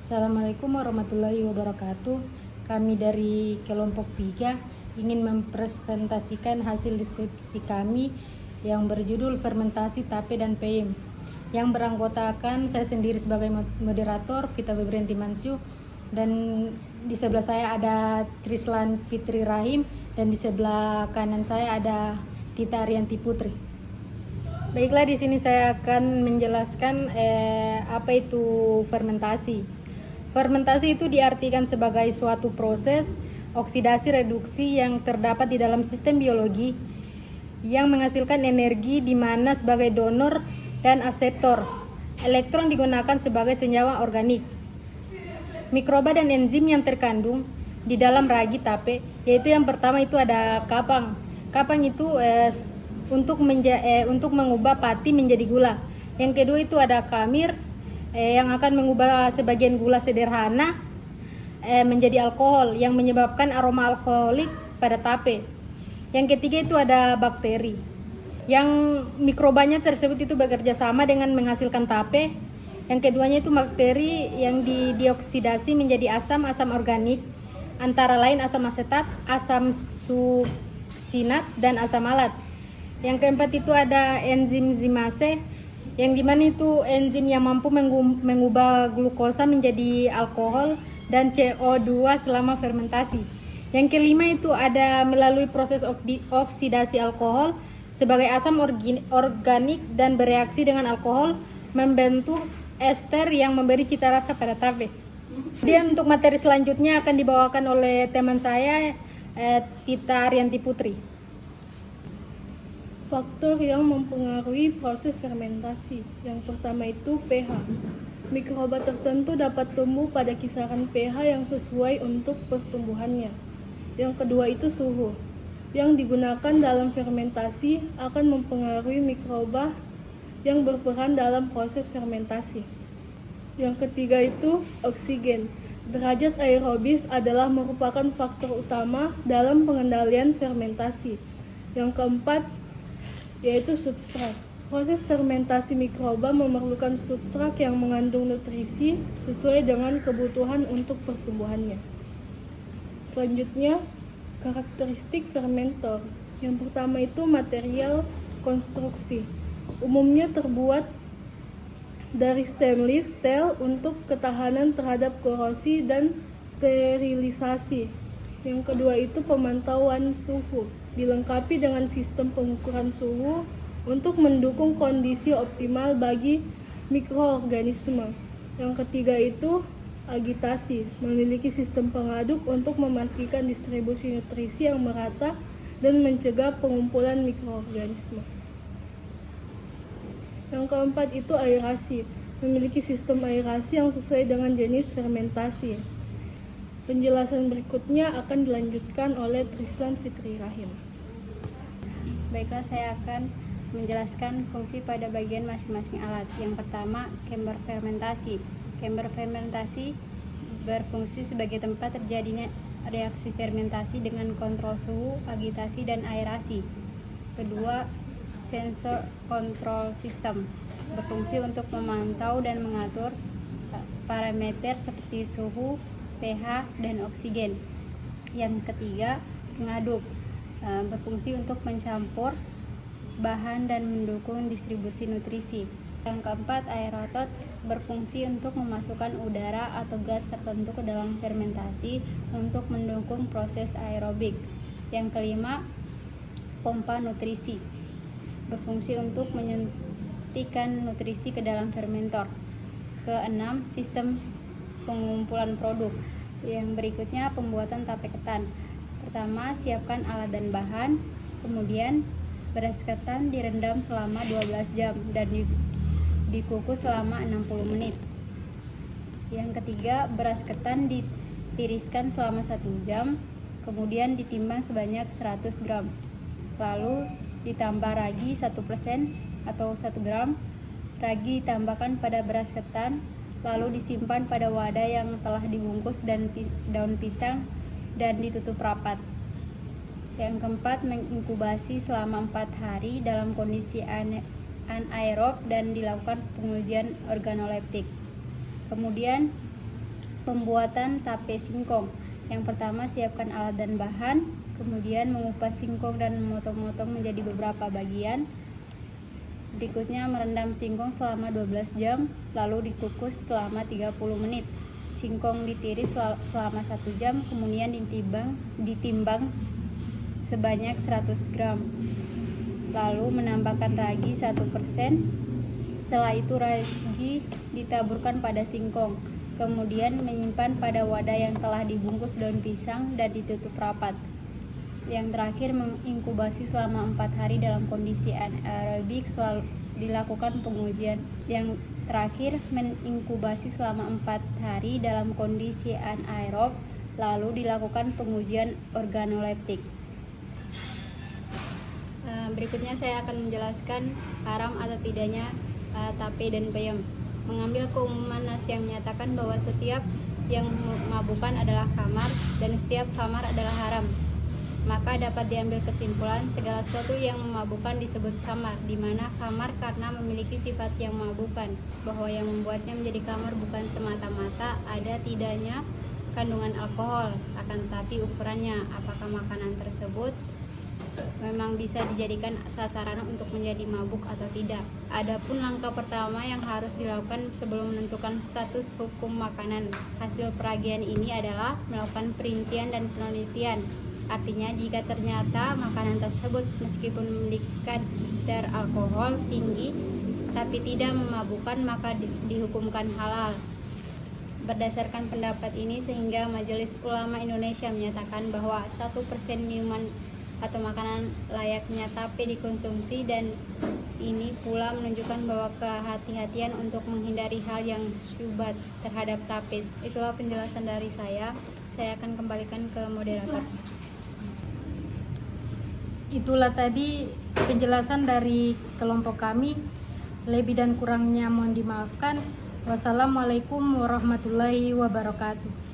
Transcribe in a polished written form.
Assalamualaikum warahmatullahi wabarakatuh. Kami dari kelompok 3 ingin mempresentasikan hasil diskusi kami yang berjudul fermentasi tape dan PM, yang beranggotakan saya sendiri sebagai moderator, Vita Febrianti Mansyu, dan di sebelah saya ada Trislan Fitri Rahim, dan di sebelah kanan saya ada Tita Arianti Putri. Baiklah, di sini saya akan menjelaskan apa itu fermentasi. Fermentasi itu diartikan sebagai suatu proses oksidasi reduksi yang terdapat di dalam sistem biologi yang menghasilkan energi di mana sebagai donor dan aseptor elektron digunakan sebagai senyawa organik. Mikroba dan enzim yang terkandung di dalam ragi tape, yaitu yang pertama itu ada kapang. Kapang itu untuk mengubah pati menjadi gula. Yang kedua itu ada kamir yang akan mengubah sebagian gula sederhana menjadi alkohol yang menyebabkan aroma alkoholik pada tape. Yang ketiga itu ada bakteri yang mikrobanya tersebut itu bekerja sama dengan menghasilkan tape. Yang keduanya itu bakteri yang dioksidasi menjadi asam organik, antara lain asam asetat, asam suksinat, dan asam malat. Yang keempat itu ada enzim zimase, yang dimana itu enzim yang mampu mengubah glukosa menjadi alkohol dan CO2 selama fermentasi. Yang kelima itu ada melalui proses oksidasi alkohol sebagai asam organik dan bereaksi dengan alkohol membentuk ester yang memberi cita rasa pada tape. Kemudian untuk materi selanjutnya akan dibawakan oleh teman saya, Tita Arianti Putri. Faktor yang mempengaruhi proses fermentasi. Yang pertama itu pH. Mikroba tertentu dapat tumbuh pada kisaran pH yang sesuai untuk pertumbuhannya. Yang kedua itu suhu. Yang digunakan dalam fermentasi akan mempengaruhi mikroba yang berperan dalam proses fermentasi. Yang ketiga itu oksigen. Derajat aerobis adalah merupakan faktor utama dalam pengendalian fermentasi. Yang keempat yaitu substrat. Proses fermentasi mikroba memerlukan substrat yang mengandung nutrisi sesuai dengan kebutuhan untuk pertumbuhannya. Selanjutnya, karakteristik fermentor. Yang pertama itu material konstruksi. Umumnya terbuat dari stainless steel untuk ketahanan terhadap korosi dan sterilisasi. Yang kedua itu pemantauan suhu, dilengkapi dengan sistem pengukuran suhu untuk mendukung kondisi optimal bagi mikroorganisme. Yang ketiga itu agitasi, memiliki sistem pengaduk untuk memastikan distribusi nutrisi yang merata dan mencegah pengumpulan mikroorganisme. Yang keempat itu aerasi, memiliki sistem aerasi yang sesuai dengan jenis fermentasi. Penjelasan berikutnya akan dilanjutkan oleh Trislan Fitri Rahim. Baiklah, saya akan menjelaskan fungsi pada bagian masing-masing alat. Yang pertama, chamber fermentasi. Chamber fermentasi berfungsi sebagai tempat terjadinya reaksi fermentasi dengan kontrol suhu, agitasi, dan aerasi. Kedua, sensor control system berfungsi untuk memantau dan mengatur parameter seperti suhu, pH, dan oksigen. Yang ketiga, pengaduk berfungsi untuk mencampur bahan dan mendukung distribusi nutrisi. Yang keempat, aerotot berfungsi untuk memasukkan udara atau gas tertentu ke dalam fermentasi untuk mendukung proses aerobik. Yang kelima, pompa nutrisi berfungsi untuk menyuntikkan nutrisi ke dalam fermentor. Keenam, sistem pengumpulan produk. Yang berikutnya, pembuatan tape ketan. Pertama, siapkan alat dan bahan. Kemudian, beras ketan direndam selama 12 jam dan dikukus selama 60 menit. Yang ketiga, beras ketan ditiriskan selama 1 jam, kemudian ditimbang sebanyak 100 gram. Lalu ditambah ragi 1% atau 1 gram. Ragi ditambahkan pada beras ketan, lalu disimpan pada wadah yang telah dibungkus dan daun pisang dan ditutup rapat. Yang keempat, menginkubasi selama 4 hari dalam kondisi anaerob dan dilakukan pengujian organoleptik. Kemudian Pembuatan tape singkong. Yang pertama, siapkan alat dan bahan, kemudian mengupas singkong dan memotong-motong menjadi beberapa bagian. Berikutnya, merendam singkong selama 12 jam, lalu dikukus selama 30 menit. Singkong ditiris selama 1 jam, kemudian ditimbang sebanyak 100 gram. Lalu menambahkan ragi 1%. Setelah itu ragi ditaburkan pada singkong. Kemudian menyimpan pada wadah yang telah dibungkus daun pisang dan ditutup rapat. Yang terakhir, menginkubasi selama 4 hari dalam kondisi anaerobik. Selalu dilakukan pengujian. Yang terakhir, menginkubasi selama 4 hari dalam kondisi anaerob, lalu dilakukan pengujian organoleptik. Berikutnya saya akan menjelaskan haram atau tidaknya tape dan peyem. Mengambil keumuman nas yang menyatakan bahwa setiap yang memabukkan adalah khamar dan setiap khamar adalah haram, maka dapat diambil kesimpulan segala sesuatu yang memabukkan disebut khamar, di mana khamar karena memiliki sifat yang memabukkan, bahwa yang membuatnya menjadi khamar bukan semata-mata ada tidaknya kandungan alkohol, akan tetapi ukurannya, apakah makanan tersebut memang bisa dijadikan sasaran untuk menjadi mabuk atau tidak. Adapun langkah pertama yang harus dilakukan sebelum menentukan status hukum makanan hasil peragian ini adalah melakukan perincian dan penelitian. Artinya, jika ternyata makanan tersebut meskipun memiliki kadar alkohol tinggi tapi tidak memabukkan, maka dihukumkan halal. Berdasarkan pendapat ini, sehingga Majelis Ulama Indonesia menyatakan bahwa 1% minuman atau makanan layaknya tape dikonsumsi, dan ini pula menunjukkan bahwa kehati-hatian untuk menghindari hal yang syubhat terhadap tape. Itulah penjelasan dari saya akan kembalikan ke moderator. Itulah tadi penjelasan dari kelompok kami. Lebih dan kurangnya mohon dimaafkan. Wassalamualaikum warahmatullahi wabarakatuh.